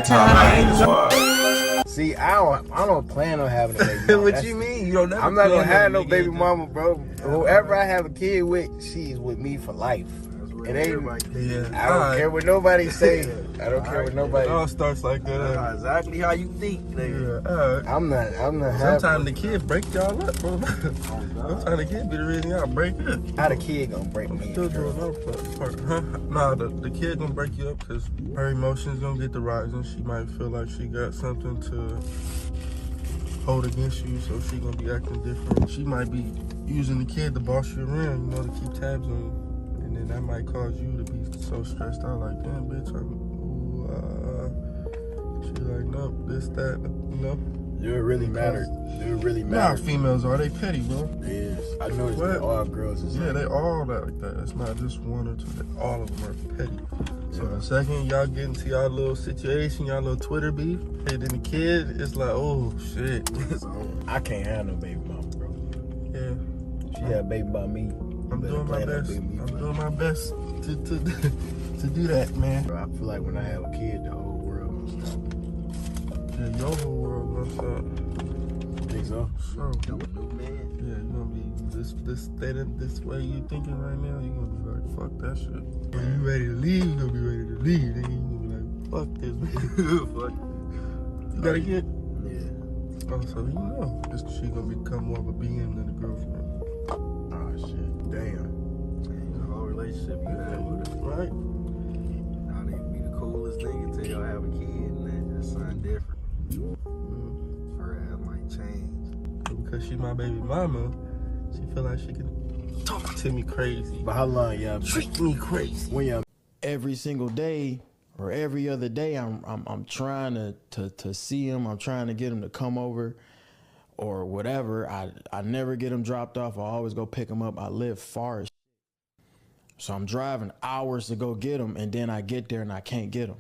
that time. See, I don't plan on having a baby mama. What you mean? You don't never. I'm not gonna have no baby mama, bro. Whoever I have a kid with, she's with me for life. It ain't. I don't care what nobody say. I don't care what nobody. It all starts like that. That's exactly how you think, nigga. I'm not. Sometimes the kids break y'all up, bro. Sometimes the kids be the reason y'all break up. How the kid gonna break me? Still doing our part, huh? Nah, the kid gonna break you up because her emotions gonna get to rising. She might feel like she got something to hold against you, so she gonna be acting different. She might be using the kid to boss you around, you know, to keep tabs on you. And then that might cause you to be so stressed out, like, damn, bitch, she like, nope, this, that, you know? Do it really matter? Do it really matter? Nah, females are, they petty, bro. It is. I noticed that all girls is they all that like that. It's not just one or two, all of them are petty. So the second y'all get into y'all little situation, y'all little Twitter beef, and then the kid, it's like, oh, shit. I can't have no baby mama, bro. Yeah. She had a baby by me. I'm doing my best. I'm doing my best to do that, man. Bro, I feel like when I have a kid, the whole world gonna stop. Yeah, your whole world gonna stop. Think so? Sure. Become a new man. Yeah, you're gonna be this way you thinking right now. You're gonna be like, fuck that shit. When you ready to leave, you're gonna be ready to leave. Then you're gonna be like, fuck this. Fuck. You got a kid? Yeah. Oh, so you know, she gonna become more of a BM than a girlfriend. Oh shit, damn. Change the whole relationship you had with her. Right? Now they be the coolest nigga until y'all have a kid and then just something different. Her ass might change. Because she my baby mama, she feel like she can talk to me crazy. But how long y'all Treat me crazy. when y'all Every single day or every other day, I'm trying to see him. I'm trying to get him to come over or whatever. I never get him dropped off. I always go pick him up. I live far as shit. So I'm driving hours to go get him, and then I get there and I can't get him.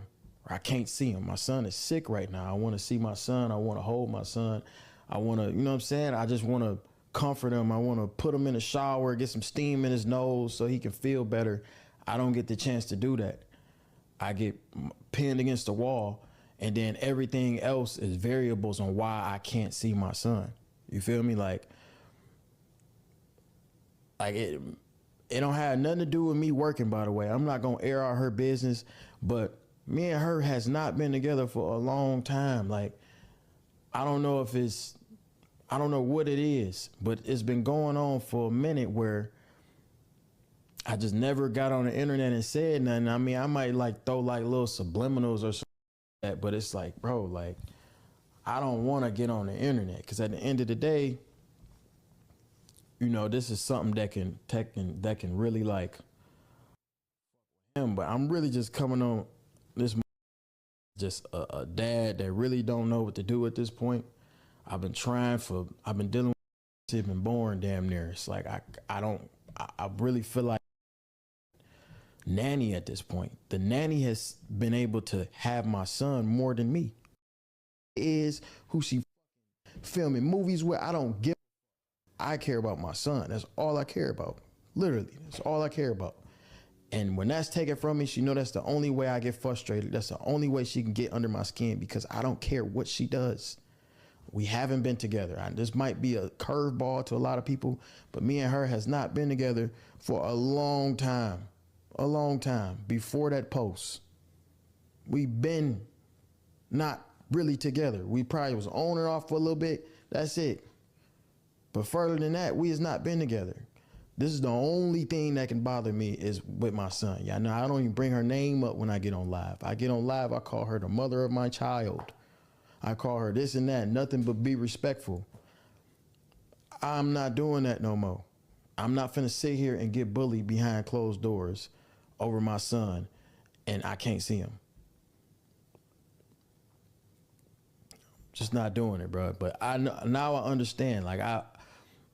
Or I can't see him. My son is sick right now. I want to see my son. I want to hold my son. I want to, you know what I'm saying? I just want to comfort him. I want to put him in the shower, get some steam in his nose so he can feel better. I don't get the chance to do that. I get pinned against the wall, and then everything else is variables on why I can't see my son. You feel me? Like it don't have nothing to do with me working, by the way. I'm not going to air out her business, but me and her has not been together for a long time. Like, I don't know what it is, but it's been going on for a minute where I just never got on the internet and said nothing. I mean, I might like throw like little subliminals or something like that, but it's like, bro, like, I don't want to get on the internet because at the end of the day, you know, this is something that can really like him. But I'm really just coming on this, just a dad that really don't know what to do at this point. I've been dealing with since been born damn near. It's like I really feel like nanny at this point. The nanny has been able to have my son more than me. Is who she filming movies with. I don't give. I care about my son. That's all I care about. Literally, that's all I care about. And when that's taken from me, she know that's the only way I get frustrated. That's the only way she can get under my skin because I don't care what she does. We haven't been together. This might be a curveball to a lot of people, but me and her has not been together for a long time. A long time. Before that post, we've been not really together. We probably was on and off for a little bit. That's it. But further than that, we has not been together. This is the only thing that can bother me is with my son. Yeah, I don't even bring her name up when I get on live. I get on live, I call her the mother of my child. I call her this and that, nothing but be respectful. I'm not doing that no more. I'm not finna sit here and get bullied behind closed doors over my son and I can't see him. Just not doing it, bro. But now I understand. Like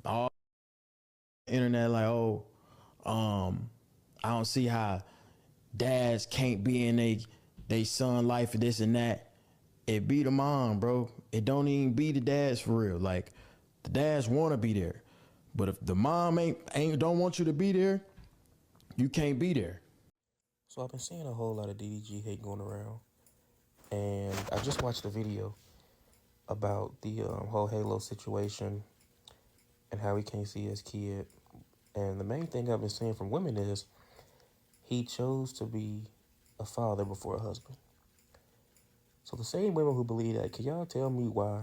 all internet, like, I don't see how dads can't be in they son life and this and that. It be the mom, bro. It don't even be the dads for real. Like, the dads want to be there, but if the mom don't want you to be there, you can't be there. So I've been seeing a whole lot of DDG hate going around, and I just watched a video about the whole Halo situation and how he can't see his kid. And the main thing I've been seeing from women is he chose to be a father before a husband. So the same women who believe that, can y'all tell me why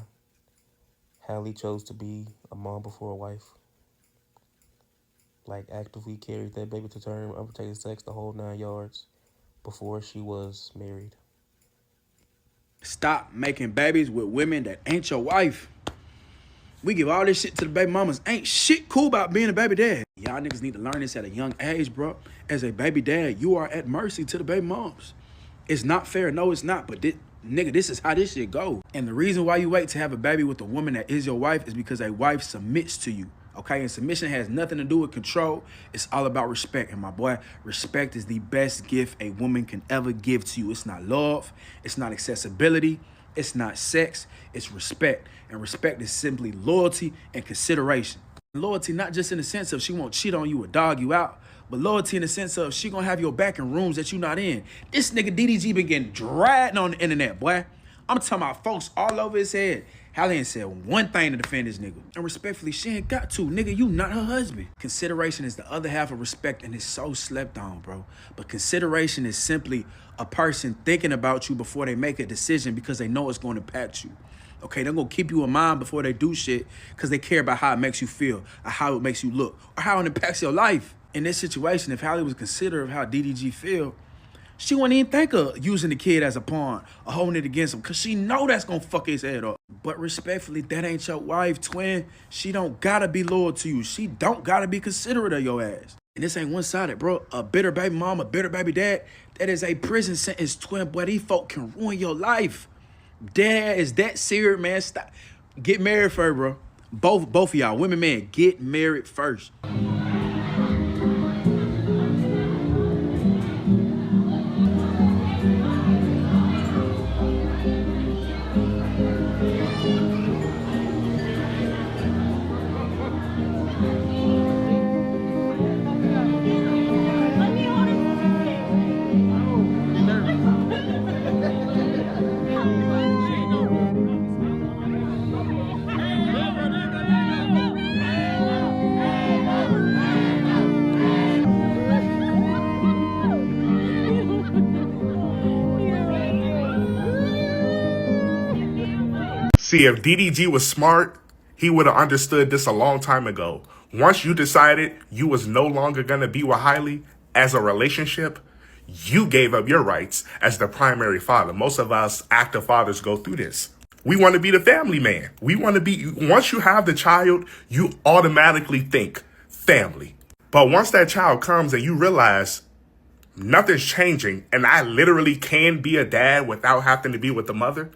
Halle chose to be a mom before a wife? Like actively carried that baby to term, unprotected sex, the whole 9 yards before she was married. Stop making babies with women that ain't your wife. We give all this shit to the baby mamas. Ain't shit cool about being a baby dad. Y'all niggas need to learn this at a young age, bro. As a baby dad, you are at mercy to the baby moms. It's not fair. No, it's not. But nigga, this is how this shit go. And the reason why you wait to have a baby with a woman that is your wife is because a wife submits to you. Okay, and submission has nothing to do with control. It's all about respect. And my boy, respect is the best gift a woman can ever give to you. It's not love. It's not accessibility. It's not sex. It's respect. And respect is simply loyalty and consideration. Loyalty not just in the sense of she won't cheat on you or dog you out, but loyalty in the sense of she gonna have your back in rooms that you not in. This nigga DDG been getting dragged on the internet, boy. I'm talking about folks all over his head. Halle ain't said one thing to defend this nigga. And respectfully, she ain't got to. Nigga, you not her husband. Consideration is the other half of respect, and it's so slept on, bro. But consideration is simply a person thinking about you before they make a decision because they know it's going to impact you. Okay, they're going to keep you in mind before they do shit because they care about how it makes you feel, or how it makes you look, or how it impacts your life. In this situation, if Halle was considerate of how DDG feel, she wouldn't even think of using the kid as a pawn or holding it against him because she know that's going to fuck his head up. But respectfully, that ain't your wife, twin. She don't got to be loyal to you. She don't got to be considerate of your ass. And this ain't one-sided, bro. A bitter baby mom, a bitter baby dad, that is a prison sentence, twin. Boy, these folk can ruin your life. Dad is that serious, man. Stop. Get married first, bro. Both of y'all, women, man, get married first. See, if DDG was smart, he would have understood this a long time ago. Once you decided you was no longer going to be with Halle as a relationship, you gave up your rights as the primary father. Most of us active fathers go through this. We want to be the family man. We want to be, once you have the child, you automatically think family. But once that child comes and you realize nothing's changing and I literally can be a dad without having to be with the mother,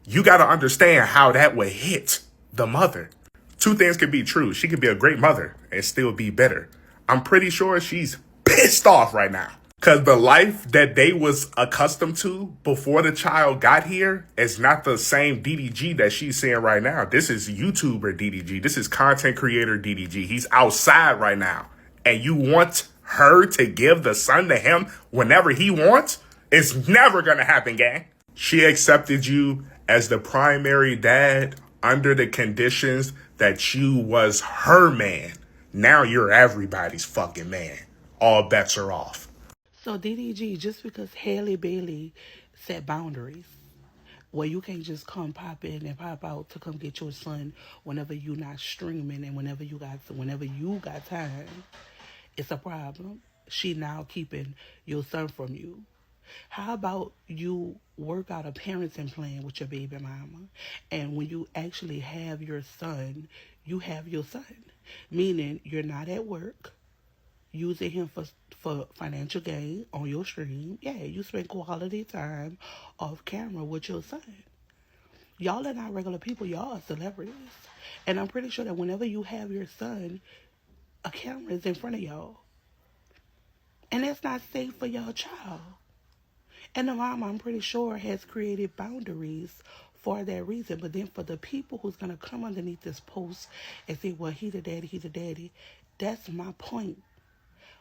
you got to understand how that would hit the mother. Two things could be true. She could be a great mother and still be bitter. I'm pretty sure she's pissed off right now because the life that they was accustomed to before the child got here is not the same DDG that she's seeing right now. This is YouTuber DDG. This is content creator DDG. He's outside right now. And you want her to give the son to him whenever he wants? It's never going to happen, gang. She accepted you as the primary dad under the conditions that you was her man. Now you're everybody's fucking man. All bets are off. So DDG, just because Halle Bailey set boundaries where you can't just come pop in and pop out to come get your son whenever you're not streaming and whenever you got time, it's a problem. She now keeping your son from you. How about you work out a parenting plan with your baby mama, and when you actually have your son, you have your son, meaning you're not at work using him for financial gain on your stream. Yeah, you spend quality time off camera with your son. Y'all are not regular people. Y'all are celebrities. And I'm pretty sure that whenever you have your son, a camera is in front of y'all. And that's not safe for your child. And the mom, I'm pretty sure, has created boundaries for that reason. But then for the people who's going to come underneath this post and say, well, he the daddy, that's my point.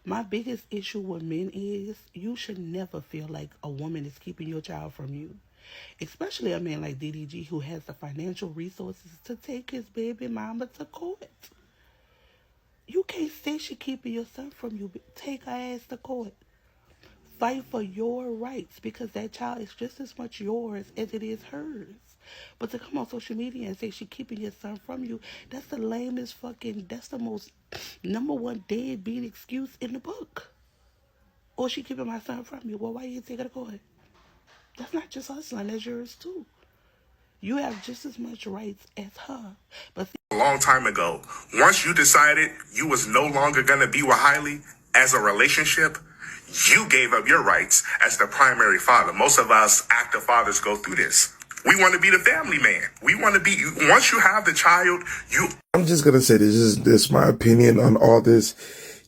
My biggest issue with men is you should never feel like a woman is keeping your child from you. Especially a man like DDG who has the financial resources to take his baby mama to court. You can't say she keeping your son from you. Take her ass to court. Fight for your rights because that child is just as much yours as it is hers. But to come on social media and say she keeping your son from you, that's the lamest that's the most number one deadbeat excuse in the book. Or she keeping my son from you. Well, why you take her to court? That's not just her son, that's yours too. You have just as much rights as her. But A long time ago, once you decided you was no longer going to be with Hailey as a relationship, you gave up your rights as the primary father. Most of us active fathers go through this. We want to be the family man. We want to be, once you have the child, I'm just going to say this is my opinion on all this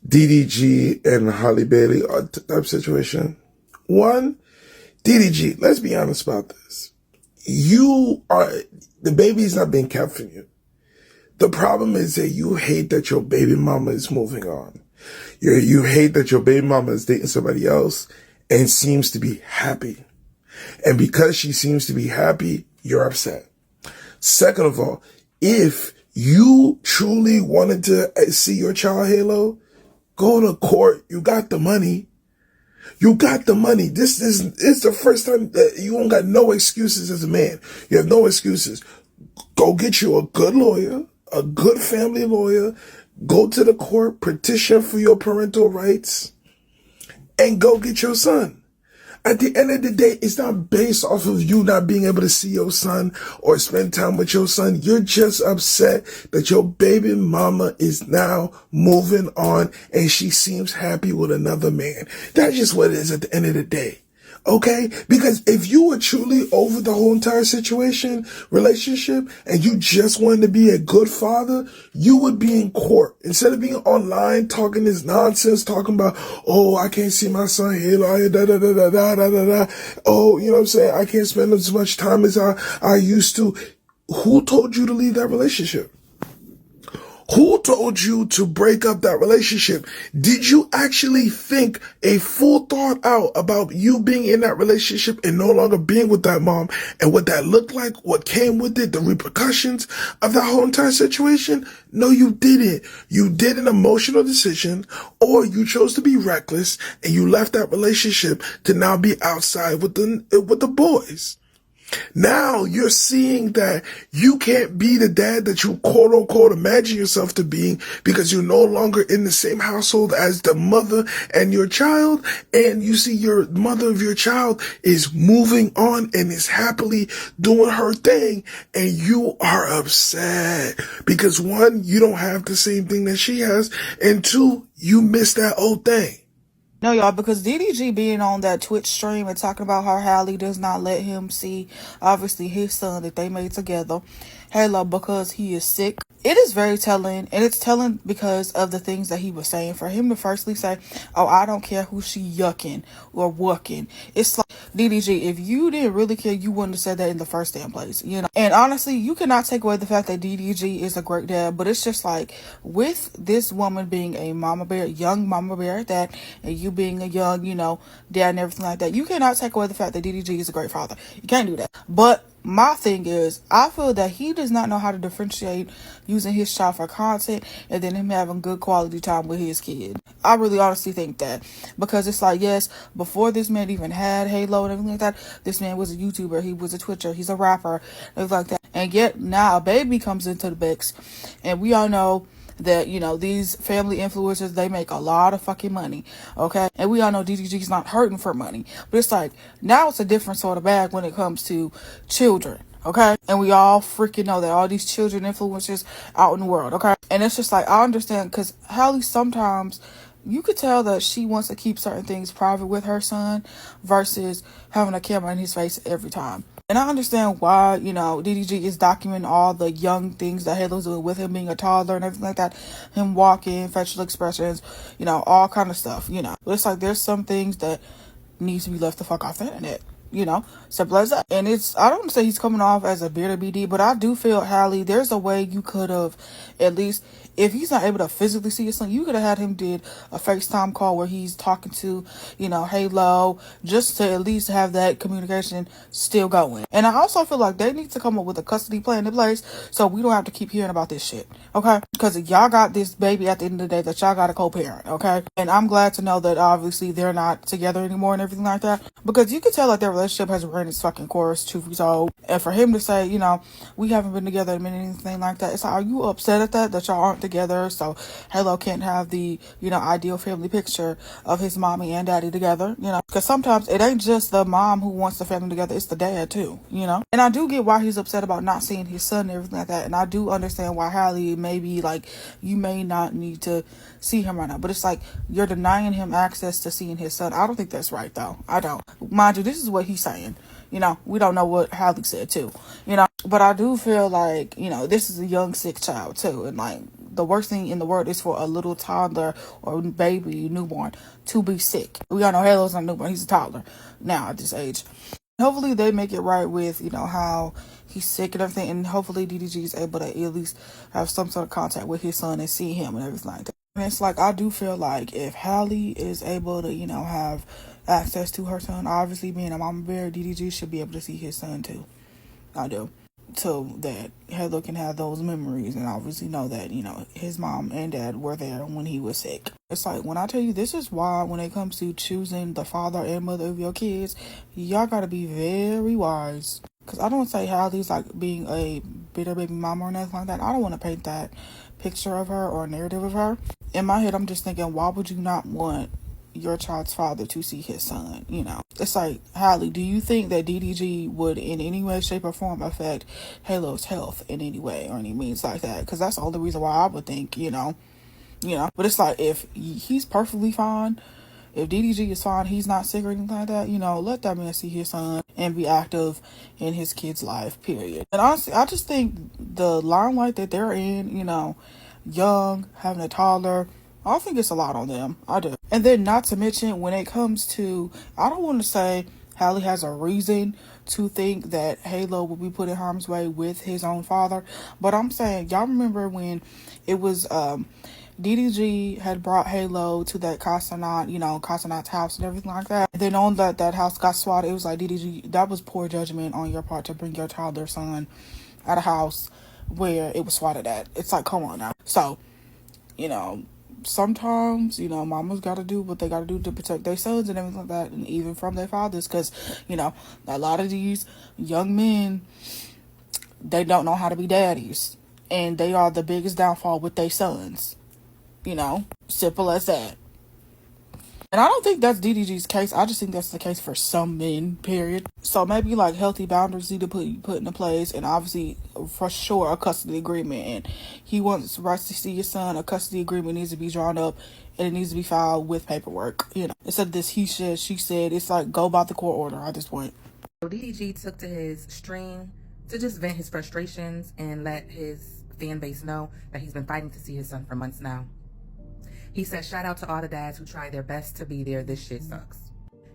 DDG and Halle Bailey type situation. One, DDG, let's be honest about this. The baby's not being kept from you. The problem is that you hate that your baby mama is moving on. You hate that your baby mama is dating somebody else and seems to be happy. And because she seems to be happy, you're upset. Second of all, if you truly wanted to see your child halo, go to court. You got the money. You got the money. This is the first time that you don't got no excuses as a man. You have no excuses. Go get you a good lawyer, a good family lawyer. Go to the court, petition for your parental rights, and go get your son. At the end of the day, it's not based off of you not being able to see your son or spend time with your son. You're just upset that your baby mama is now moving on and she seems happy with another man. That's just what it is at the end of the day. Okay? Because if you were truly over the whole entire relationship, and you just wanted to be a good father, you would be in court. Instead of being online talking this nonsense, talking about, oh, I can't see my son here, da da da da da da da. Oh, you know what I'm saying? I can't spend as much time as I used to. Who told you to leave that relationship? Who told you to break up that relationship? Did you actually think a full thought out about you being in that relationship and no longer being with that mom and what that looked like, what came with it, the repercussions of that whole entire situation? No, you didn't. You did an emotional decision, or you chose to be reckless and you left that relationship to now be outside with the boys. Now you're seeing that you can't be the dad that you quote unquote imagine yourself to be because you're no longer in the same household as the mother and your child. And you see your mother of your child is moving on and is happily doing her thing. And you are upset because one, you don't have the same thing that she has. And two, you miss that old thing. No, y'all, because DDG being on that Twitch stream and talking about how Halle does not let him see, obviously, his son that they made together, Halo, because he is sick. It is very telling, and it's telling because of the things that he was saying. For him to firstly say, oh, I don't care who she yucking or wucking. It's like, DDG, if you didn't really care, you wouldn't have said that in the first damn place, you know? And honestly, you cannot take away the fact that DDG is a great dad, but it's just like, with this woman being a mama bear, young mama bear at that, and you being a young, dad and everything like that, you cannot take away the fact that DDG is a great father. You can't do that. But my thing is, I feel that he does not know how to differentiate using his child for content and then him having good quality time with his kid. I really honestly think that, because it's like, yes, before this man even had Halo and everything like that, this man was a YouTuber, he was a Twitcher, he's a rapper, everything like that. And yet now a baby comes into the mix, and we all know that, these family influencers, they make a lot of fucking money, okay? And we all know DDG's not hurting for money. But it's like, now it's a different sort of bag when it comes to children, okay? And we all freaking know that all these children influencers out in the world, okay? And it's just like, I understand, because Halle sometimes, you could tell that she wants to keep certain things private with her son versus having a camera in his face every time. And I understand why, DDG is documenting all the young things that Halo's doing with him being a toddler and everything like that. Him walking, facial expressions, all kind of stuff, But it's like, there's some things that needs to be left the fuck off the internet, simple as that. And I don't say he's coming off as a bitter BD, but I do feel, Halle, there's a way you could have, at least if he's not able to physically see his son, you could have had him did a FaceTime call where he's talking to, Halo, just to at least have that communication still going. And I also feel like they need to come up with a custody plan in place so we don't have to keep hearing about this shit, okay? Because y'all got this baby at the end of the day that y'all got a co-parent, okay? And I'm glad to know that obviously they're not together anymore and everything like that, because you could tell that their relationship has run its fucking course, truth be told. And for him to say, we haven't been together in a minute, anything like that, it's like, are you upset at that y'all aren't together, so Halo can't have the ideal family picture of his mommy and daddy together, because sometimes it ain't just the mom who wants the family together, it's the dad too, and I do get why he's upset about not seeing his son and everything like that, and I do understand why Halle may be like, you may not need to see him right now, but it's like you're denying him access to seeing his son. I don't think that's right though. I don't. Mind you, this is what he's saying. We don't know what Halle said too, but I do feel like, this is a young, sick child too. And like, the worst thing in the world is for a little toddler or baby, newborn, to be sick. We all know Halo's not a newborn, he's a toddler now at this age. Hopefully they make it right with, how he's sick and everything. And hopefully DDG is able to at least have some sort of contact with his son and see him and everything like that. And it's like, I do feel like if Halle is able to, have access to her son, obviously being a mama bear, DDG should be able to see his son too. I do. So that Halo can have those memories and obviously know that, his mom and dad were there when he was sick. It's like, when I tell you, this is why when it comes to choosing the father and mother of your kids, y'all gotta be very wise. Because I don't say Halle's like being a bitter baby mama or nothing like that. I don't want to paint that picture of her or narrative of her. In my head, I'm just thinking, why would you not want your child's father to see his son? It's like, Halle, do you think that DDG would in any way, shape, or form affect Halo's health in any way or any means like that? Because that's the only reason why I would think, but it's like, if he's perfectly fine, if DDG is fine, he's not sick or anything like that, let that man see his son and be active in his kid's life, period. And honestly, I just think the limelight that they're in, young, having a toddler, I think it's a lot on them. I do. And then not to mention, when it comes to, I don't want to say Halle has a reason to think that Halo will be put in harm's way with his own father, but I'm saying, y'all remember when it was DDG had brought Halo to that Casanat's house and everything like that. And then on that house got swatted. It was like, DDG, that was poor judgment on your part to bring your toddler son at a house where it was swatted at. It's like, come on now. So, sometimes, mamas gotta do what they gotta do to protect their sons and everything like that, and even from their fathers, because, a lot of these young men, they don't know how to be daddies, and they are the biggest downfall with their sons. Simple as that. And I don't think that's DDG's case. I just think that's the case for some men, period. So maybe like healthy boundaries need to put into place, and obviously for sure a custody agreement. And he wants rights to see his son. A custody agreement needs to be drawn up, and it needs to be filed with paperwork. Instead of this he said, she said, it's like, go by the court order at this point. So DDG took to his stream to just vent his frustrations and let his fan base know that he's been fighting to see his son for months now. He said, shout out to all the dads who try their best to be there. This shit sucks.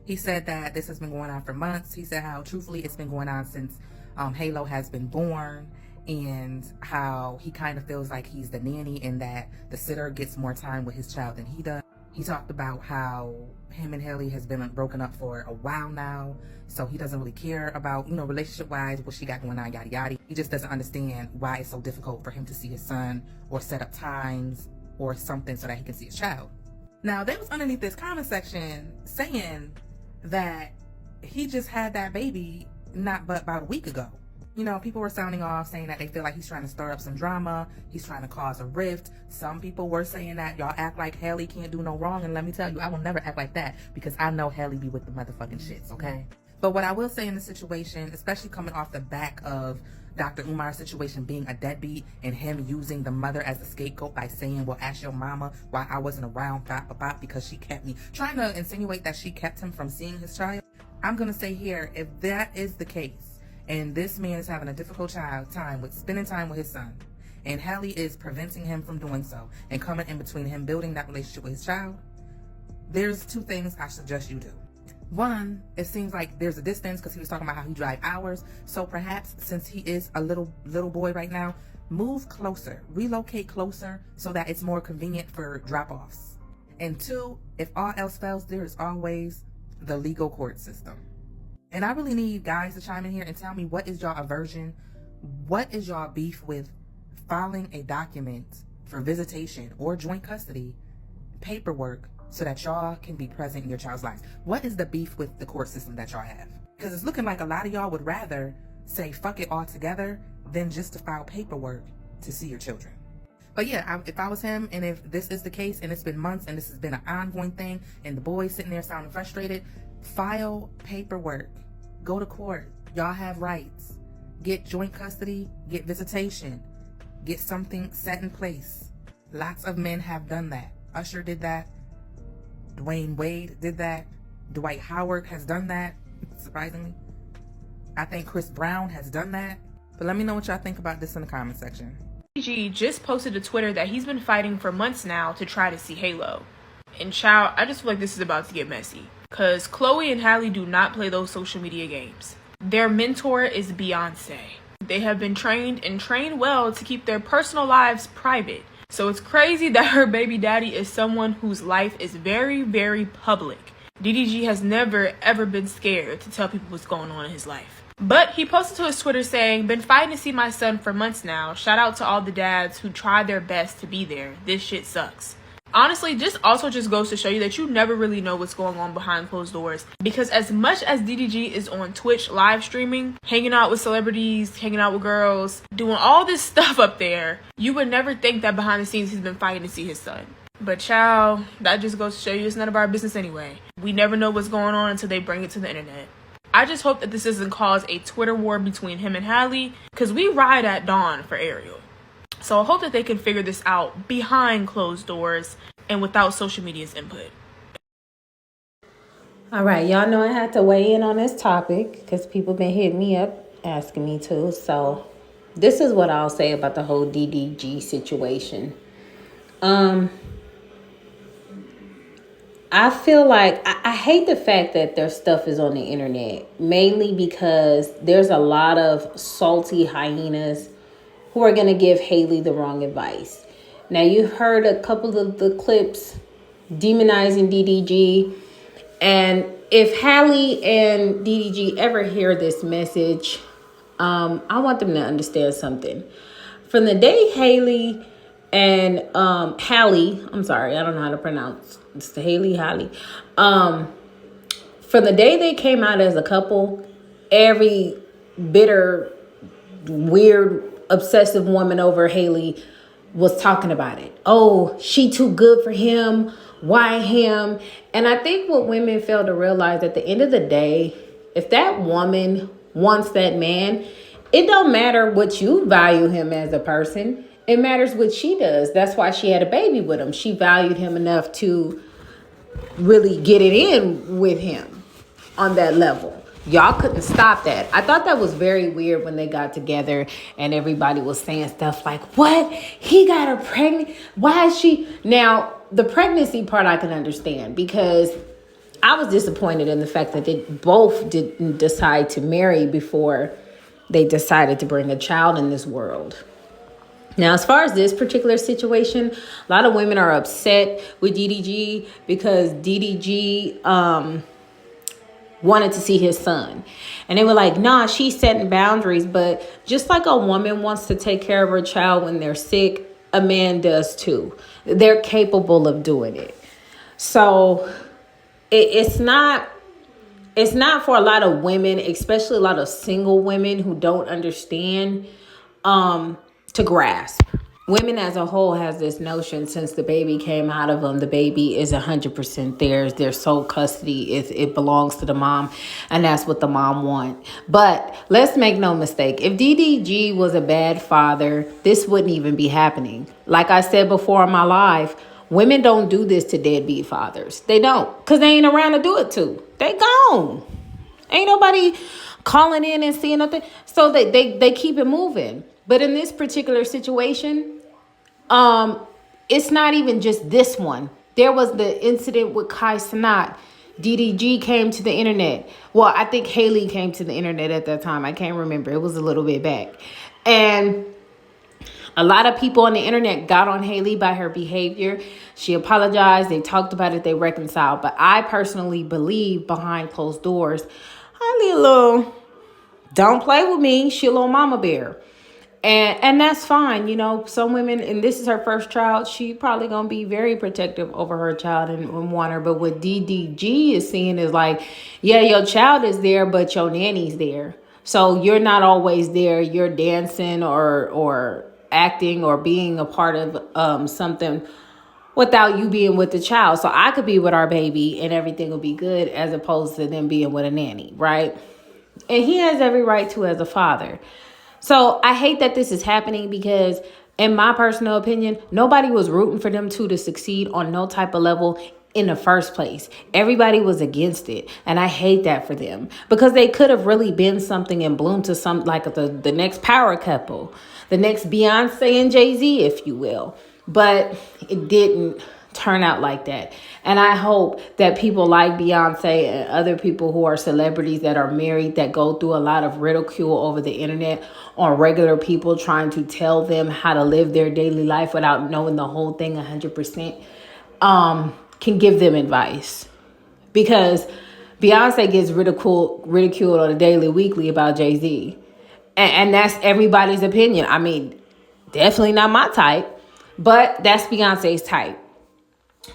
He said that this has been going on for months. He said how truthfully it's been going on since Halo has been born, and how he kind of feels like he's the nanny and that the sitter gets more time with his child than he does. He talked about how him and Halle has been broken up for a while now, so he doesn't really care about, relationship-wise, what she got going on, yada yada. He just doesn't understand why it's so difficult for him to see his son or set up times or something so that he can see his child. Now, they was underneath this comment section saying that he just had that baby not but about a week ago. People were sounding off, saying that they feel like he's trying to stir up some drama, he's trying to cause a rift. Some people were saying that y'all act like Halle can't do no wrong, and let me tell you, I will never act like that, because I know Halle be with the motherfucking shits, okay? But what I will say in this situation, especially coming off the back of Dr. Umar's situation being a deadbeat and him using the mother as a scapegoat by saying, well, ask your mama why I wasn't around because she kept me, trying to insinuate that she kept him from seeing his child. I'm going to say here, if that is the case, and this man is having a difficult time with spending time with his son, and Halle is preventing him from doing so and coming in between him building that relationship with his child, there's two things I suggest you do. One, it seems like there's a distance because he was talking about how he drive hours. So perhaps since he is a little boy right now, move closer, relocate closer so that it's more convenient for drop-offs. And two, if all else fails, there is always the legal court system. And I really need guys to chime in here and tell me, what is y'all aversion? What is y'all beef with filing a document for visitation or joint custody paperwork so that y'all can be present in your child's lives? What is the beef with the court system that y'all have? Because it's looking like a lot of y'all would rather say fuck it all together than just to file paperwork to see your children. But yeah, if I was him, and if this is the case and it's been months and this has been an ongoing thing and the boy's sitting there sounding frustrated, file paperwork, go to court. Y'all have rights. Get joint custody, get visitation, get something set in place. Lots of men have done that. Usher did that. Dwayne Wade did that. Dwight Howard has done that, surprisingly. I think Chris Brown has done that. But let me know what y'all think about this in the comment section. DDG just posted to Twitter that he's been fighting for months now to try to see Halo. And child, I just feel like this is about to get messy. Because Chloe and Halle do not play those social media games. Their mentor is Beyonce. They have been trained and trained well to keep their personal lives private. So it's crazy that her baby daddy is someone whose life is very, very public. DDG has never ever been scared to tell people what's going on in his life. But he posted to his Twitter saying, "Been fighting to see my son for months now. Shout out to all the dads who tried their best to be there. This shit sucks." Honestly, this also just goes to show you that you never really know what's going on behind closed doors. Because as much as DDG is on Twitch live streaming, hanging out with celebrities, hanging out with girls, doing all this stuff up there, you would never think that behind the scenes he's been fighting to see his son. But child, that just goes to show you it's none of our business anyway. We never know what's going on until they bring it to the internet. I just hope that this doesn't cause a Twitter war between him and Halle, because we ride at dawn for Ariel. So I hope that they can figure this out behind closed doors and without social media's input. All right, y'all know I had to weigh in on this topic because people been hitting me up asking me to. So this is what I'll say about the whole DDG situation. I feel like I hate the fact that their stuff is on the internet, mainly because there's a lot of salty hyenas who are going to give Halle the wrong advice. Now, you've heard a couple of the clips demonizing DDG. And if Halle and DDG ever hear this message, I want them to understand something. From the day Halle and Halle, I'm sorry, I don't know how to pronounce. It's the Halle. From the day they came out as a couple, every bitter, weird, obsessive woman over Halle was talking about it. Oh, she too good for him. Why him? And I think what women fail to realize at the end of the day, if that woman wants that man, it don't matter what you value him as a person. It matters what she does. That's why she had a baby with him. She valued him enough to really get it in with him on that level. Y'all couldn't stop that. I thought that was very weird when they got together and everybody was saying stuff like, what? He got her pregnant? Why is she? Now, the pregnancy part I can understand because I was disappointed in the fact that they both didn't decide to marry before they decided to bring a child in this world. Now, as far as this particular situation, a lot of women are upset with DDG because DDG wanted to see his son. And they were like, nah, she's setting boundaries. But just like a woman wants to take care of her child when they're sick, a man does too. They're capable of doing it. So it's not for a lot of women, especially a lot of single women who don't understand, to grasp. Women as a whole has this notion since the baby came out of them, the baby is 100% theirs. Their sole custody, it belongs to the mom, and that's what the mom wants. But let's make no mistake. If DDG was a bad father, this wouldn't even be happening. Like I said before in my live, women don't do this to deadbeat fathers. They don't, because they ain't around to do it to. They gone. Ain't nobody calling in and seeing nothing. So they keep it moving. But in this particular situation, it's not even just this one. There was the incident with Kai Cenat. DDG came to the internet. Well, I think Haley came to the internet at that time. I can't remember. It was a little bit back. And a lot of people on the internet got on Haley by her behavior. She apologized. They talked about it. They reconciled. But I personally believe behind closed doors, Haley a little, don't play with me. She a little mama bear. And that's fine. You know, some women, and this is her first child, she probably going to be very protective over her child and want her. But what DDG is seeing is like, yeah, your child is there, but your nanny's there. So you're not always there. You're dancing or acting or being a part of something without you being with the child. So I could be with our baby and everything will be good as opposed to them being with a nanny, right? And he has every right to as a father. So I hate that this is happening because, in my personal opinion, nobody was rooting for them two to succeed on no type of level in the first place. Everybody was against it. And I hate that for them because they could have really been something and bloomed to some like the next power couple, the next Beyonce and Jay-Z, if you will. But it didn't turn out like that. And I hope that people like Beyonce and other people who are celebrities that are married that go through a lot of ridicule over the internet on regular people trying to tell them how to live their daily life without knowing the whole thing 100%, can give them advice. Because Beyonce gets ridiculed on a daily, weekly about Jay-Z. And that's everybody's opinion. I mean, definitely not my type, but that's Beyonce's type.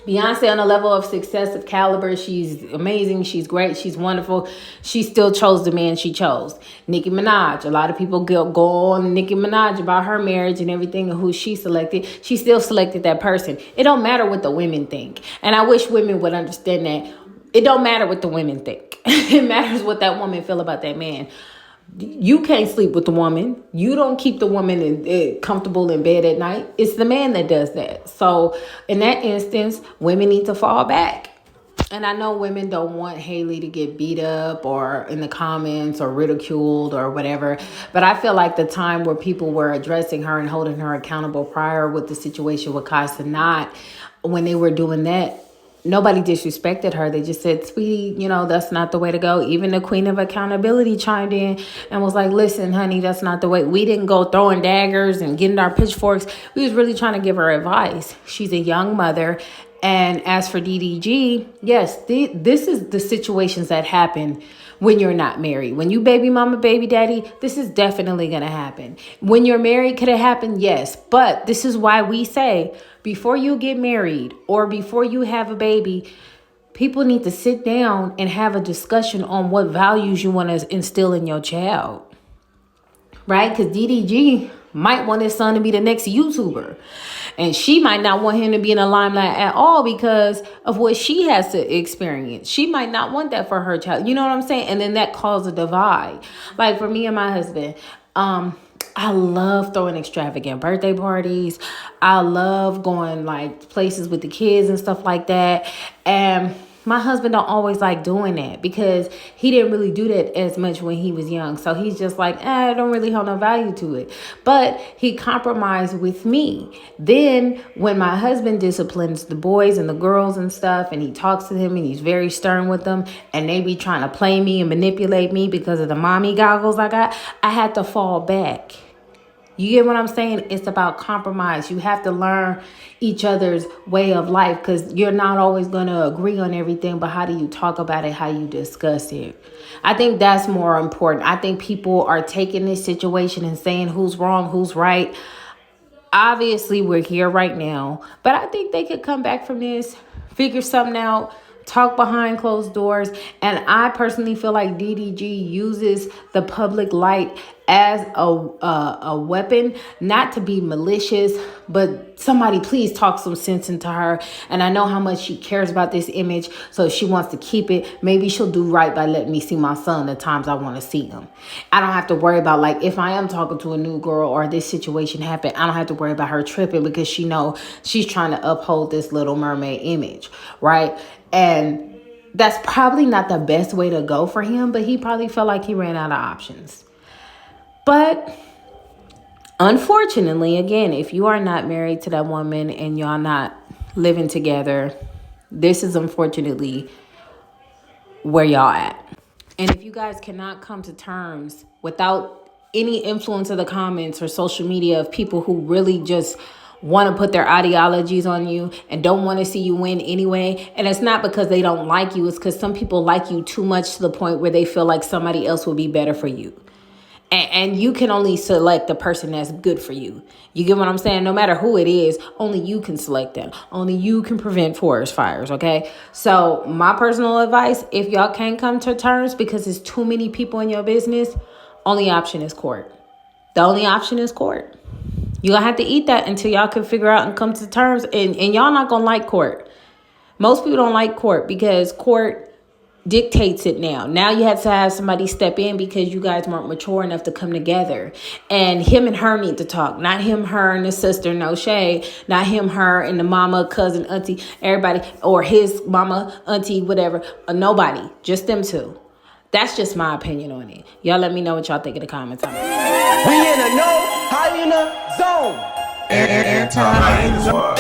Beyonce on a level of success of caliber, she's amazing, she's great, she's wonderful. She still chose the man she chose. Nicki Minaj, a lot of people go on Nicki Minaj about her marriage and everything and who she selected. She still selected that person. It don't matter what the women think. And I wish women would understand that. It don't matter what the women think. It matters what that woman feel about that man. You can't sleep with the woman. You don't keep the woman comfortable in bed at night. It's the man that does that. So in that instance, women need to fall back. And I know women don't want Haley to get beat up or in the comments or ridiculed or whatever. But I feel like the time where people were addressing her and holding her accountable prior with the situation with Kai Cenat, when they were doing that, nobody disrespected her. They just said, sweetie, you know, that's not the way to go. Even the queen of accountability chimed in and was like, listen, honey, that's not the way. We didn't go throwing daggers and getting our pitchforks. We was really trying to give her advice. She's a young mother. And as for DDG, yes, this is the situations that happen when you're not married. When you baby mama, baby daddy, this is definitely going to happen. When you're married, could it happen? Yes. But this is why we say before you get married or before you have a baby, people need to sit down and have a discussion on what values you want to instill in your child. Right? Because DDG might want his son to be the next YouTuber. And she might not want him to be in the limelight at all because of what she has to experience. She might not want that for her child. You know what I'm saying? And then that causes a divide. Like for me and my husband, I love throwing extravagant birthday parties. I love going like places with the kids and stuff like that. And my husband don't always like doing that because he didn't really do that as much when he was young. So he's just like, I don't really hold no value to it. But he compromised with me. Then when my husband disciplines the boys and the girls and stuff, and he talks to them and he's very stern with them, and they be trying to play me and manipulate me because of the mommy goggles I got, I had to fall back. You get what I'm saying? It's about compromise. You have to learn each other's way of life because you're not always going to agree on everything. But how do you talk about it? How you discuss it? I think that's more important. I think people are taking this situation and saying who's wrong, who's right. Obviously, we're here right now. But I think they could come back from this, figure something out, talk behind closed doors. And I personally feel like DDG uses the public light as a weapon, not to be malicious, but somebody please talk some sense into her. And I know how much she cares about this image, so she wants to keep it. Maybe she'll do right by letting me see my son the times I want to see him. I don't have to worry about, like, if I am talking to a new girl or this situation happened, I don't have to worry about her tripping because she know she's trying to uphold this Little Mermaid image, right? And that's probably not the best way to go for him, but he probably felt like he ran out of options. But unfortunately, again, if you are not married to that woman and y'all not living together, this is unfortunately where y'all at. And if you guys cannot come to terms without any influence of the comments or social media of people who really just want to put their ideologies on you and don't want to see you win anyway, and it's not because they don't like you, it's because some people like you too much to the point where they feel like somebody else will be better for you. And you can only select the person that's good for you. You get what I'm saying? No matter who it is, only you can select them. Only you can prevent forest fires, okay? So my personal advice, if y'all can't come to terms because there's too many people in your business, only option is court. The only option is court. You're going to have to eat that until y'all can figure out and come to terms. And y'all not going to like court. Most people don't like court because court dictates it now. Now you have to have somebody step in because you guys weren't mature enough to come together. And him and her need to talk. Not him, her, and the sister, no shade. Not him, her, and the mama, cousin, auntie, everybody. Or his mama, auntie, whatever. Nobody. Just them two. That's just my opinion on it. Y'all let me know what y'all think in the comments. We in a no hyena zone. Anti-hyena zone.